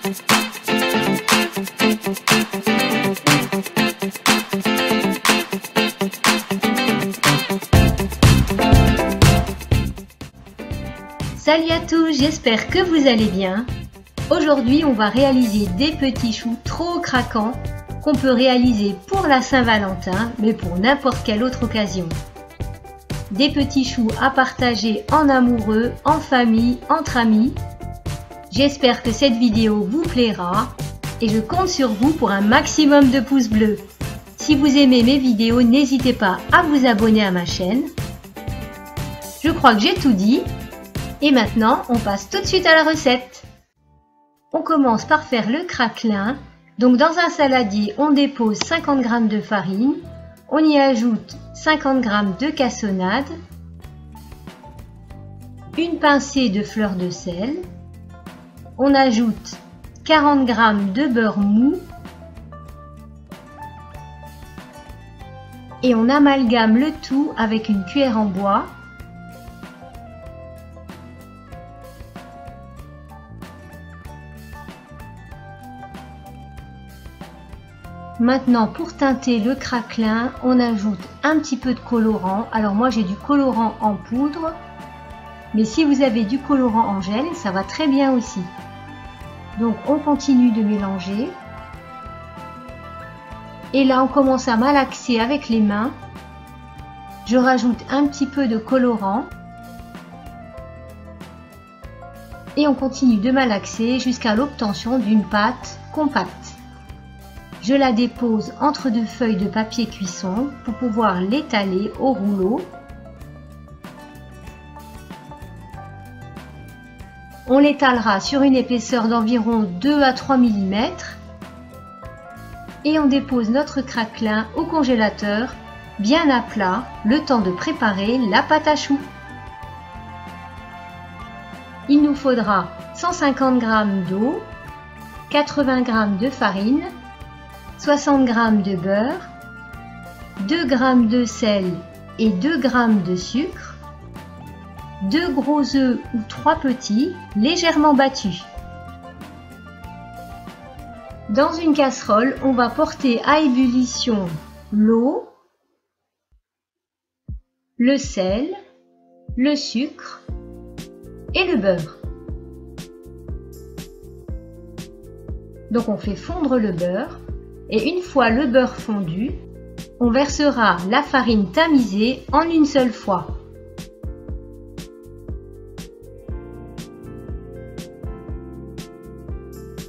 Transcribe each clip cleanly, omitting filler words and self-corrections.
Salut à tous, j'espère que vous allez bien. Aujourd'hui, on va réaliser des petits choux trop craquants qu'on peut réaliser pour la Saint-Valentin, mais pour n'importe quelle autre occasion. Des petits choux à partager en amoureux, en famille, entre amis. J'espère que cette vidéo vous plaira et je compte sur vous pour un maximum de pouces bleus. Si vous aimez mes vidéos, n'hésitez pas à vous abonner à ma chaîne. Je crois que j'ai tout dit. Et maintenant, on passe tout de suite à la recette. On commence par faire le craquelin. Donc dans un saladier, on dépose 50 g de farine. On y ajoute 50 g de cassonade, une pincée de fleur de sel. On ajoute 40 g de beurre mou. Et on amalgame le tout avec une cuillère en bois. Maintenant, pour teinter le craquelin, on ajoute un petit peu de colorant. Alors moi j'ai du colorant en poudre, mais si vous avez du colorant en gel, ça va très bien aussi. Donc on continue de mélanger. Et là on commence à malaxer avec les mains. Je rajoute un petit peu de colorant. Et on continue de malaxer jusqu'à l'obtention d'une pâte compacte. Je la dépose entre deux feuilles de papier cuisson pour pouvoir l'étaler au rouleau. On l'étalera sur une épaisseur d'environ 2 à 3 mm et on dépose notre craquelin au congélateur bien à plat, le temps de préparer la pâte à choux. Il nous faudra 150 g d'eau, 80 g de farine, 60 g de beurre, 2 g de sel et 2 g de sucre, 2 gros œufs ou 3 petits légèrement battus. Dans une casserole, on va porter à ébullition l'eau, le sel, le sucre et le beurre. Donc on fait fondre le beurre. Et une fois le beurre fondu, on versera la farine tamisée en une seule fois.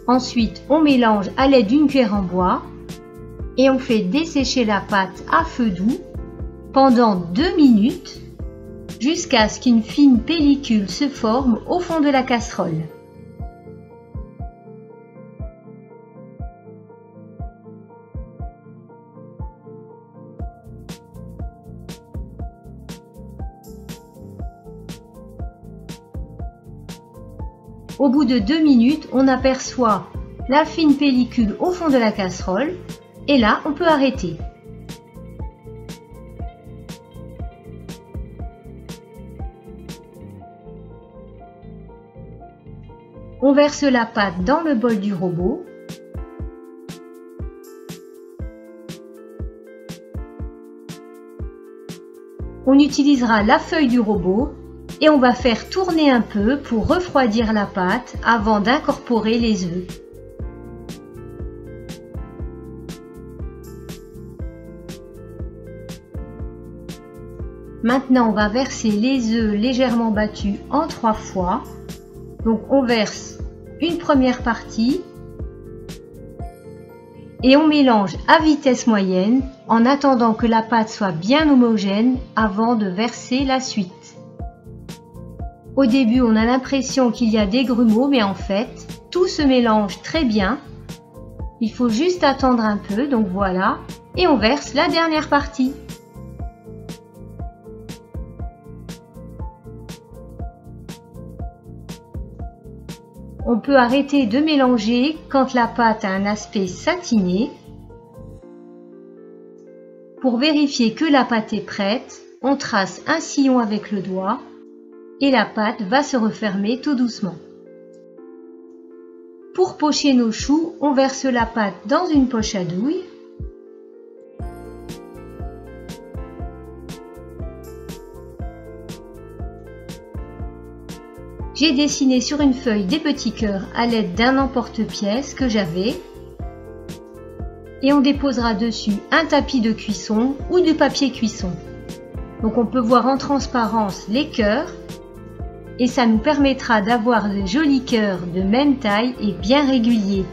Ensuite, on mélange à l'aide d'une cuillère en bois et on fait dessécher la pâte à feu doux pendant 2 minutes jusqu'à ce qu'une fine pellicule se forme au fond de la casserole. Au bout de 2 minutes, on aperçoit la fine pellicule au fond de la casserole et là, on peut arrêter. On verse la pâte dans le bol du robot. On utilisera la feuille du robot. Et on va faire tourner un peu pour refroidir la pâte avant d'incorporer les œufs. Maintenant, on va verser les œufs légèrement battus en 3 fois. Donc on verse une première partie et on mélange à vitesse moyenne en attendant que la pâte soit bien homogène avant de verser la suite. Au début, on a l'impression qu'il y a des grumeaux, mais en fait, tout se mélange très bien. Il faut juste attendre un peu, donc voilà. Et on verse la dernière partie. On peut arrêter de mélanger quand la pâte a un aspect satiné. Pour vérifier que la pâte est prête, on trace un sillon avec le doigt. Et la pâte va se refermer tout doucement. Pour pocher nos choux, on verse la pâte dans une poche à douille. J'ai dessiné sur une feuille des petits cœurs à l'aide d'un emporte-pièce que j'avais. Et on déposera dessus un tapis de cuisson ou du papier cuisson. Donc on peut voir en transparence les cœurs et ça nous permettra d'avoir de jolis cœurs de même taille et bien réguliers.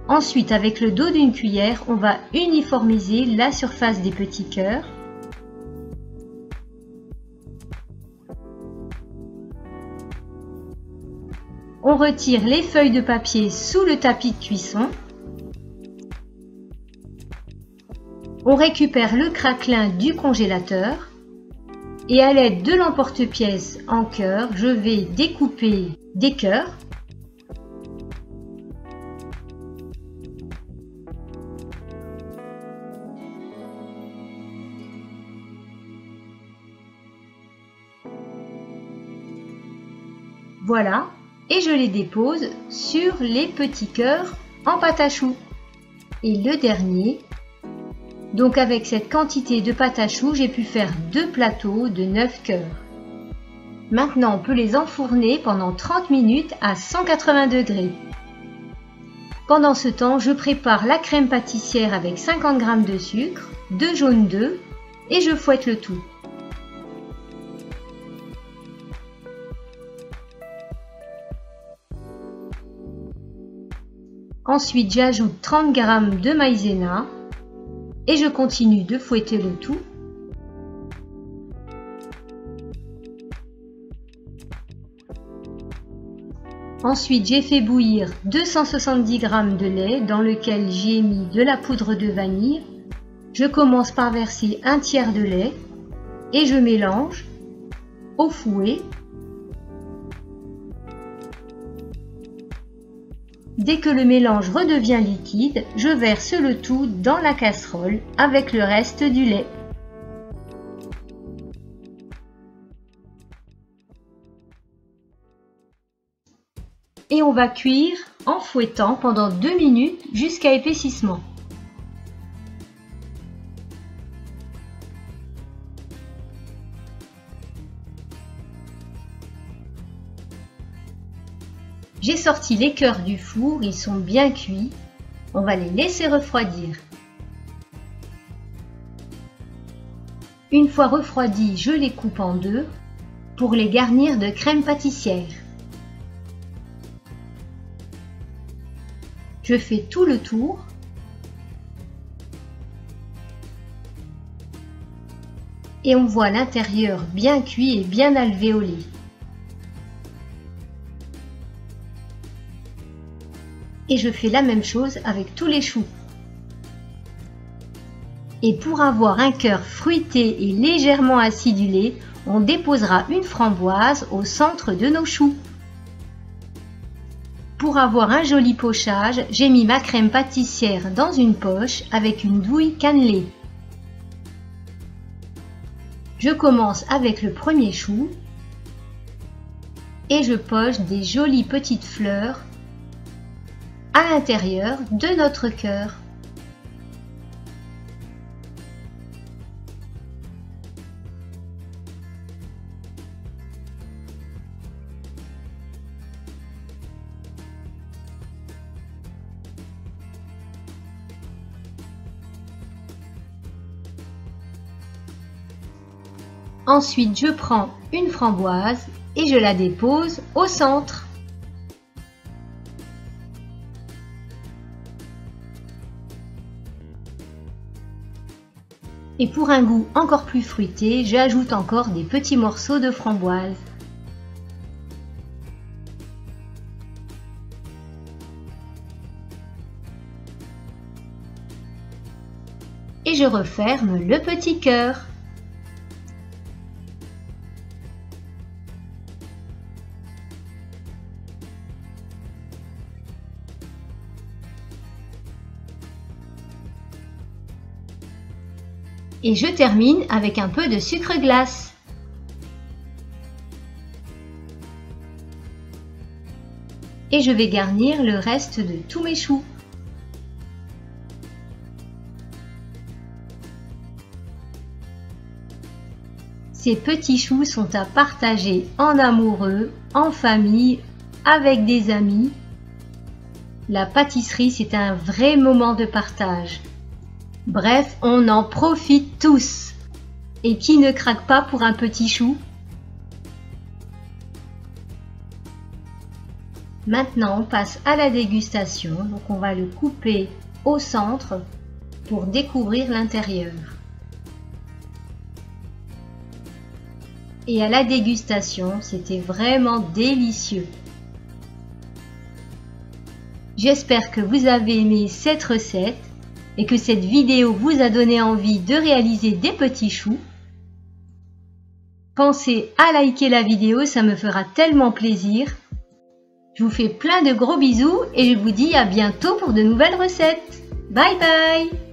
Ensuite, avec le dos d'une cuillère, on va uniformiser la surface des petits cœurs. On retire les feuilles de papier sous le tapis de cuisson. On récupère le craquelin du congélateur. Et à l'aide de l'emporte-pièce en cœur, je vais découper des cœurs. Voilà, et je les dépose sur les petits cœurs en pâte à choux. Et le dernier, donc avec cette quantité de pâte à choux, j'ai pu faire 2 plateaux de 9 cœurs. Maintenant, on peut les enfourner pendant 30 minutes à 180 degrés. Pendant ce temps, je prépare la crème pâtissière avec 50 g de sucre, 2 jaunes d'œufs et je fouette le tout. Ensuite, j'ajoute 30 g de maïzena et je continue de fouetter le tout. Ensuite, j'ai fait bouillir 270 g de lait dans lequel j'ai mis de la poudre de vanille. Je commence par verser un tiers de lait et je mélange au fouet. Dès que le mélange redevient liquide, je verse le tout dans la casserole avec le reste du lait. Et on va cuire en fouettant pendant 2 minutes jusqu'à épaississement. J'ai sorti les cœurs du four, ils sont bien cuits. On va les laisser refroidir. Une fois refroidis, je les coupe en deux pour les garnir de crème pâtissière. Je fais tout le tour. Et on voit l'intérieur bien cuit et bien alvéolé. Et je fais la même chose avec tous les choux. Et pour avoir un cœur fruité et légèrement acidulé, on déposera une framboise au centre de nos choux. Pour avoir un joli pochage, j'ai mis ma crème pâtissière dans une poche avec une douille cannelée. Je commence avec le premier chou et je poche des jolies petites fleurs à l'intérieur de notre cœur. Ensuite, je prends une framboise et je la dépose au centre. Et pour un goût encore plus fruité, j'ajoute encore des petits morceaux de framboise. et je referme le petit cœur. Et je termine avec un peu de sucre glace. Et je vais garnir le reste de tous mes choux. Ces petits choux sont à partager en amoureux, en famille, avec des amis. La pâtisserie, c'est un vrai moment de partage. Bref, on en profite tous. Et qui ne craque pas pour un petit chou? Maintenant, on passe à la dégustation. Donc, on va le couper au centre pour découvrir l'intérieur. Et à la dégustation, c'était vraiment délicieux. J'espère que vous avez aimé cette recette et que cette vidéo vous a donné envie de réaliser des petits choux. Pensez à liker la vidéo, ça me fera tellement plaisir. Je vous fais plein de gros bisous et je vous dis à bientôt pour de nouvelles recettes. Bye bye!